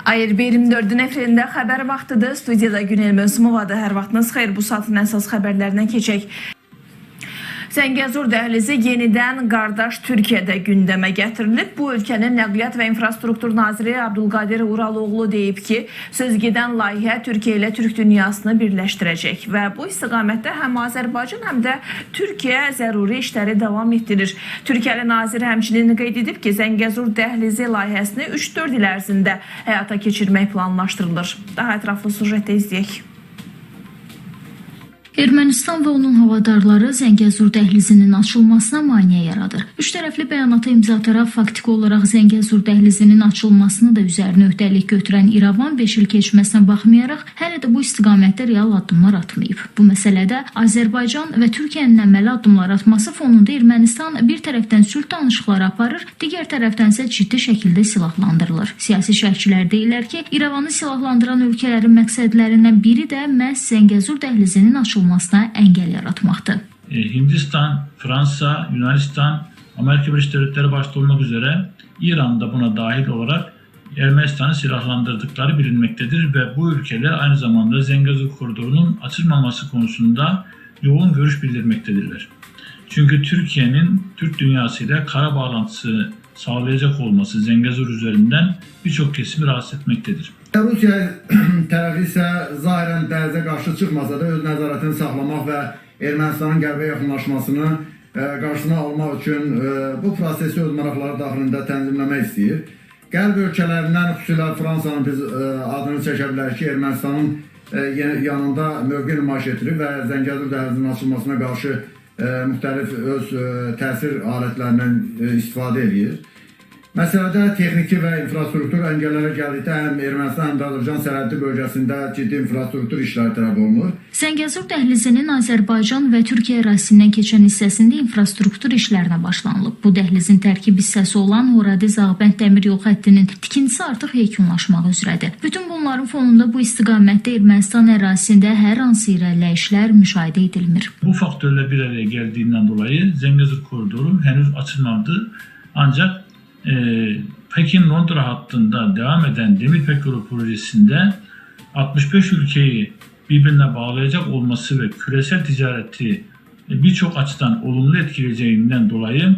ARB24-ün efirində xəbər vaxtıdır. Studiyada Günel Mövsümovadır. Hər vaxtınız xeyir. Bu saatın əsas xəbərlərindən keçək. Zəngəzur dəhlizi yenidən qardaş Türkiyədə gündəmə gətirilib. Bu ölkənin Nəqliyyat və İnfrastruktur naziri Abdülqadir Uraloğlu deyib ki, sözgedən layihə Türkiyə ilə Türk dünyasını birləşdirəcək və bu istiqamətdə həm Azərbaycan, həm də Türkiyə zəruri işləri davam etdirir. Türkiyəli nazir həmçinin qeyd edib ki, Zəngəzur dəhlizi layihəsini 3-4 il ərzində həyata keçirmək planlaşdırılır. Daha ətraflı sujetdə izləyək. Ermənistan və onun havadarları Zəngəzur dəhlizinin açılmasına maneə yaradır. Üç tərəfli bəyanata imza ataraq faktiki olaraq Zəngəzur dəhlizinin açılmasını da üzərinə öhdəlik götürən İrəvan 5 il keçməsinə baxmayaraq hələ də bu istiqamətdə real addımlar atmayıb. Bu məsələdə Azərbaycan və Türkiyənin əməli addımlar atması fonunda Ermənistan bir tərəfdən sülh danışıqları aparır, digər tərəfdən isə ciddi şəkildə silahlandırılır. Siyasi şərhçilər deyirlər ki, İrəvanı silahlandıran ölkələrin məqsədlərindən biri də məhz Zəngəzur dəhlizinin açılmasıdır. Engel yaratmaktı. Hindistan, Fransa, Yunanistan, Amerika Birleşik Devletleri başta olmak üzere İran da buna dahil olarak Ermenistan'ı silahlandırdıkları bilinmektedir ve bu ülkeler aynı zamanda Zengezur koridorunun açılmaması konusunda yoğun görüş bildirmektedirler. Çünkü Türkiye'nin Türk dünyasıyla kara bağlantısı sağlayacak olması Zengezur üzerinden birçok kesimi rahatsız etmektedir. Rusiya tərəfi isə zahirən dəhlizə qarşı çıxmasa da öz nəzarətini saxlamaq və Ermənistanın qərbə yaxınlaşmasını qarşısına almaq üçün bu prosesi öz maraqları daxilində tənzimləmək istəyir. Qərb ölkələrindən xüsusilə Fransanın biz adını çəkə bilərik ki, Ermənistanın yanında mövqe nümayiş etdirir və Zəngəzur dəhlizinin açılmasına qarşı müxtəlif öz təsir alətlərindən istifadə edir. Məsələdə texniki və infrastruktur əngəllərə gəldikdə həm Ermənistan, həm də Azərbaycan sərhəddi bölgəsində ciddi infrastruktur işləri tələb olunur. Zəngəzur dəhlizinin Azərbaycan və Türkiyə ərazisindən keçən hissəsində infrastruktur işlərinə başlanılıb. Bu dəhlizin tərkib hissəsi olan Horadiz-Ağbənd dəmir yol xəttinin tikintisi artıq yekunlaşmaq üzrədir. Bütün bunların fonunda bu istiqamətdə Ermənistan ərazisində hər hansı irəliləyişlər müşahidə edilmir. Bu faktörlər bir araya gəldiyindən dolayı Zəngəzur koridoru henüz açılmadı. Ancak Pekin-Londra hattında devam eden Demir Petrol projesinde 65 ülkeyi birbirine bağlayacak olması ve küresel ticareti birçok açıdan olumlu etkileyeceğinden dolayı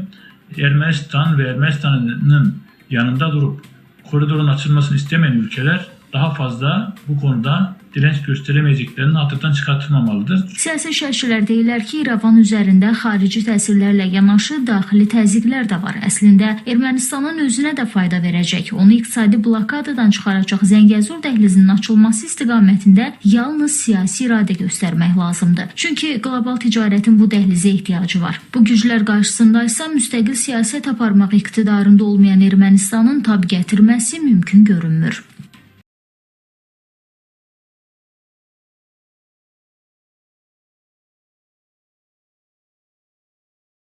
Ermenistan ve Ermenistan'ın yanında durup koridorun açılmasını istemeyen ülkeler daha fazla bu konuda direnç göstərəməyəcəklərini artıqdan çıxartılmamalıdır. Siyasi şərhçilər deyirlər ki, İrəvan üzərində xarici təsirlərlə yanaşı daxili təzyiqlər də var. Əslində Ermənistanın özünə də fayda verəcək. Onu iqtisadi blokadadan çıxaracaq Zəngəzur dəhlizinin açılması istiqamətində yalnız siyasi iradə göstərmək lazımdır. Çünki qlobal ticarətin bu dəhlizə ehtiyacı var. Bu güclər qarşısında isə müstəqil siyasət aparmaq iqtidarında olmayan Ermənistanın tab gətirməsi mümkün görünmür.